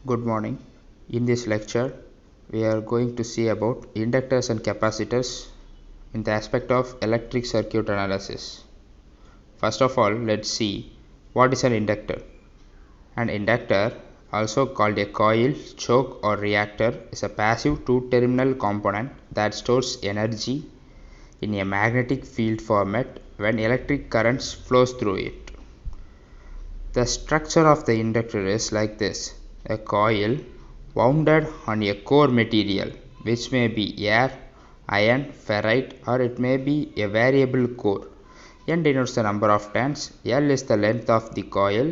Good morning. In this lecture, we are going to see about inductors and capacitors in the aspect of electric circuit analysis. First of all, let's see what is an inductor. An inductor, also called a coil, choke or reactor, is a passive two-terminal component that stores energy in a magnetic field format when electric currents flows through it. The structure of the inductor is like this: a coil wounded on a core material, which may be air, iron, ferrite, or it may be a variable core. N denotes the number of turns, L is the length of the coil,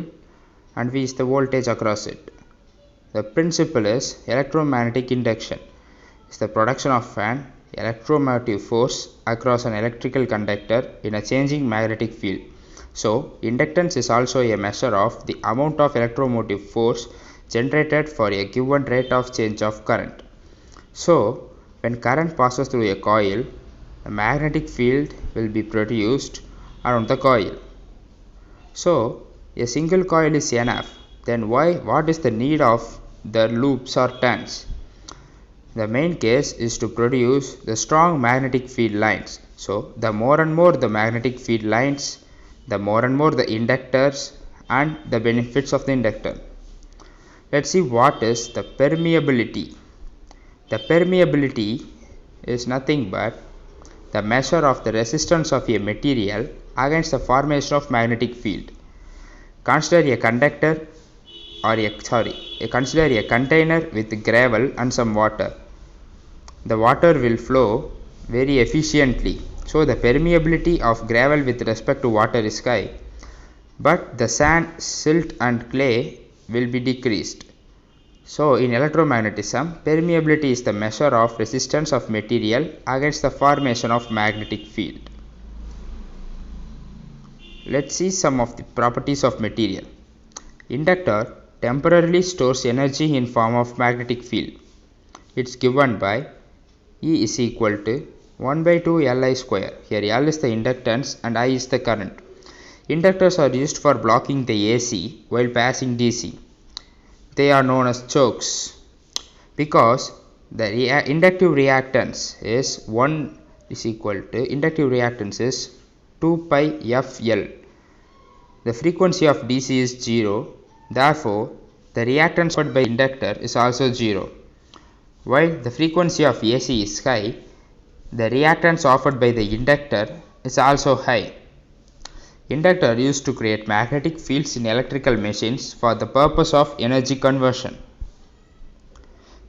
and V is the voltage across it. The principle is electromagnetic induction. It's the production of an electromotive force across an electrical conductor in a changing magnetic field. So, inductance is also a measure of the amount of electromotive force generated for a given rate of change of current. So, when current passes through a coil, a magnetic field will be produced around the coil. So, a single coil is enough. Then what is the need of the loops or turns? The main case is to produce the strong magnetic field lines. So, the more and more the magnetic field lines, the more and more the inductors and the benefits of the inductor. Let's see what is the permeability. The permeability is nothing but the measure of the resistance of a material against the formation of magnetic field. Consider a conductor consider a container with gravel and some water. The water will flow very efficiently. So the permeability of gravel with respect to water is high, but the sand, silt and clay will be decreased. So in electromagnetism, permeability is the measure of resistance of material against the formation of magnetic field. Let's see some of the properties of material. Inductor temporarily stores energy in form of magnetic field. It's given by E is equal to 1 by 2 Li square. Here L is the inductance and I is the current. Inductors are used for blocking the AC while passing DC. They are known as chokes because the inductive reactance is 2 pi FL. The frequency of DC is 0. Therefore, the reactance offered by inductor is also 0. While the frequency of AC is high, the reactance offered by the inductor is also high. Inductor used to create magnetic fields in electrical machines for the purpose of energy conversion.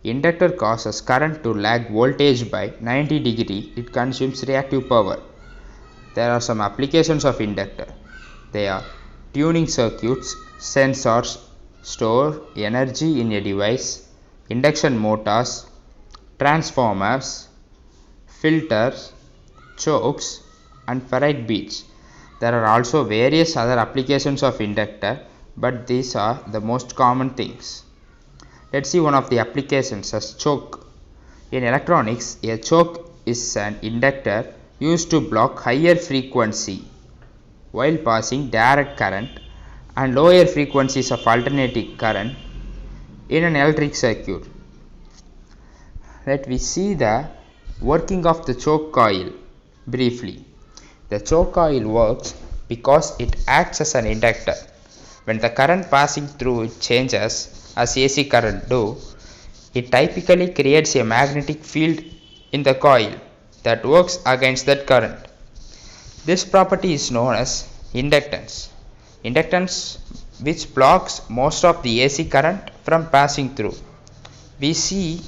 Inductor causes current to lag voltage by 90 degrees. It consumes reactive power. There are some applications of inductor. They are tuning circuits, sensors, store energy in a device, induction motors, transformers, filters, chokes and ferrite beads. There are also various other applications of inductor, but these are the most common things. Let's see one of the applications as choke. In electronics, a choke is an inductor used to block higher frequency while passing direct current and lower frequencies of alternating current in an electric circuit. Let me see the working of the choke coil briefly. The choke coil works because it acts as an inductor. When the current passing through it changes as AC current do, it typically creates a magnetic field in the coil that works against that current. This property is known as inductance. Inductance which blocks most of the AC current from passing through. We see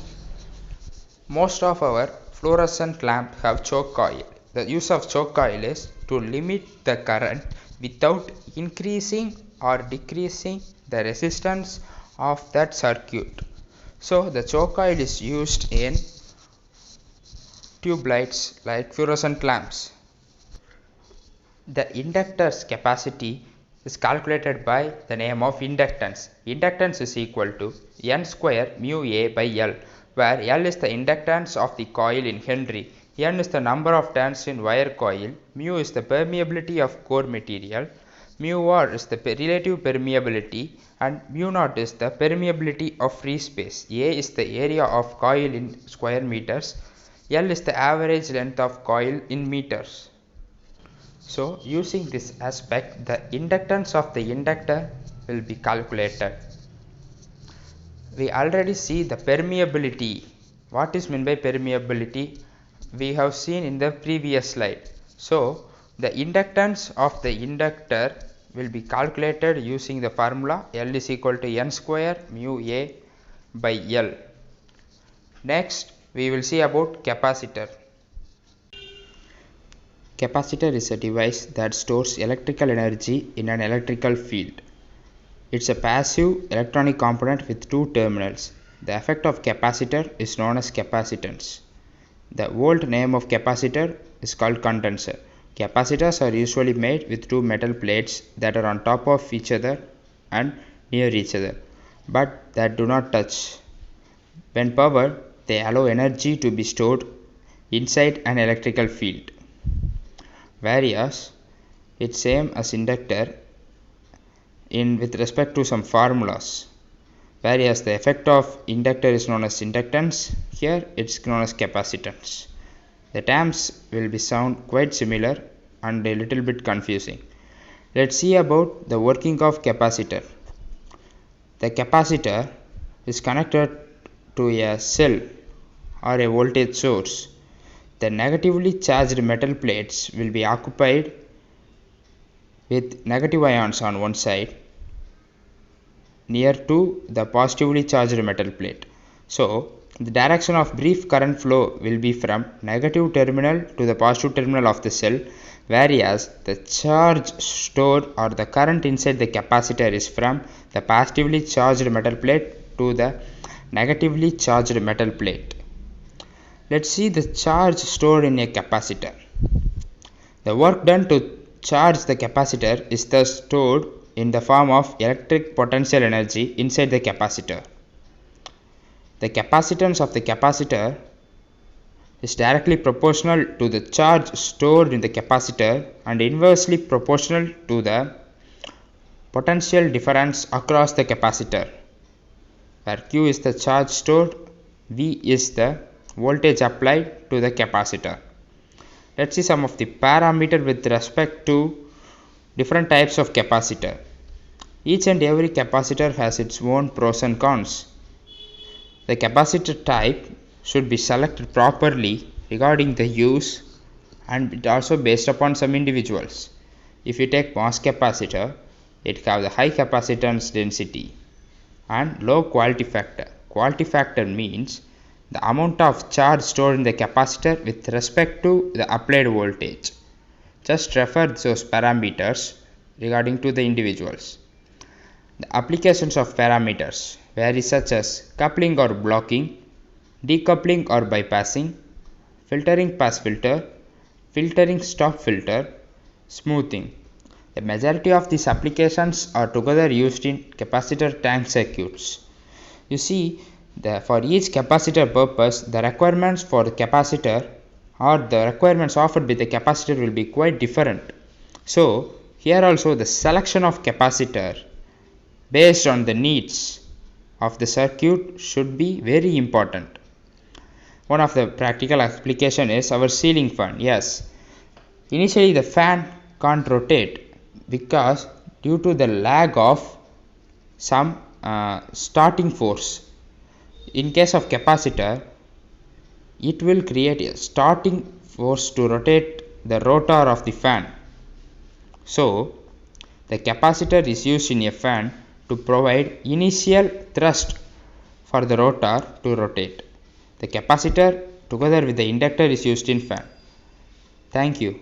most of our fluorescent lamps have choke coil. The use of choke coil is to limit the current without increasing or decreasing the resistance of that circuit. So the choke coil is used in tube lights like fluorescent lamps. The inductor's capacity is calculated by the name of inductance. Inductance is equal to N square mu A by L, where L is the inductance of the coil in Henry, N is the number of turns in wire coil, mu is the permeability of core material, Mu r is the relative permeability and mu naught is the permeability of free space. A is the area of coil in square meters. L is the average length of coil in meters. So using this aspect, the inductance of the inductor will be calculated. We already see the permeability. What is meant by permeability? We have seen in the previous slide. So the inductance of the inductor will be calculated using the formula L is equal to N square mu A by L. Next we will see about capacitor. Capacitor is a device that stores electrical energy in an electrical field. It's a passive electronic component with two terminals. The effect of capacitor is known as capacitance. The old name of capacitor is called condenser. Capacitors are usually made with two metal plates that are on top of each other and near each other, but that do not touch. When powered, they allow energy to be stored inside an electrical field. Whereas it's same as inductor with respect to some formulas. Whereas the effect of inductor is known as inductance, here it's known as capacitance. The terms will be sound quite similar and a little bit confusing. Let's see about the working of capacitor. The capacitor is connected to a cell or a voltage source. The negatively charged metal plates will be occupied with negative ions on one side near to the positively charged metal plate. So the direction of brief current flow will be from negative terminal to the positive terminal of the cell, whereas the charge stored or the current inside the capacitor is from the positively charged metal plate to the negatively charged metal plate. Let's see the charge stored in a capacitor. The work done to charge the capacitor is thus stored in the form of electric potential energy inside the capacitor. The capacitance of the capacitor is directly proportional to the charge stored in the capacitor and inversely proportional to the potential difference across the capacitor, where Q is the charge stored, V is the voltage applied to the capacitor. Let's see some of the parameters with respect to different types of capacitor. Each and every capacitor has its own pros and cons. The capacitor type should be selected properly regarding the use, and it also based upon some individuals. If you take mass capacitor, it has a high capacitance density and low quality factor. Quality factor means the amount of charge stored in the capacitor with respect to the applied voltage. Just refer those parameters regarding to the individuals. The applications of parameters vary, such as coupling or blocking, decoupling or bypassing, filtering pass filter, filtering stop filter, smoothing. The majority of these applications are together used in capacitor tank circuits. You see, for each capacitor purpose, the requirements for the capacitor or the requirements offered by the capacitor will be quite different. So here also the selection of capacitor based on the needs of the circuit should be very important. One of the practical application is our ceiling fan. Yes, initially the fan can't rotate because due to the lag of some starting force. In case of capacitor, it will create a starting force to rotate the rotor of the fan. So the capacitor is used in a fan to provide initial thrust for the rotor to rotate. The capacitor together with the inductor is used in fan. Thank you.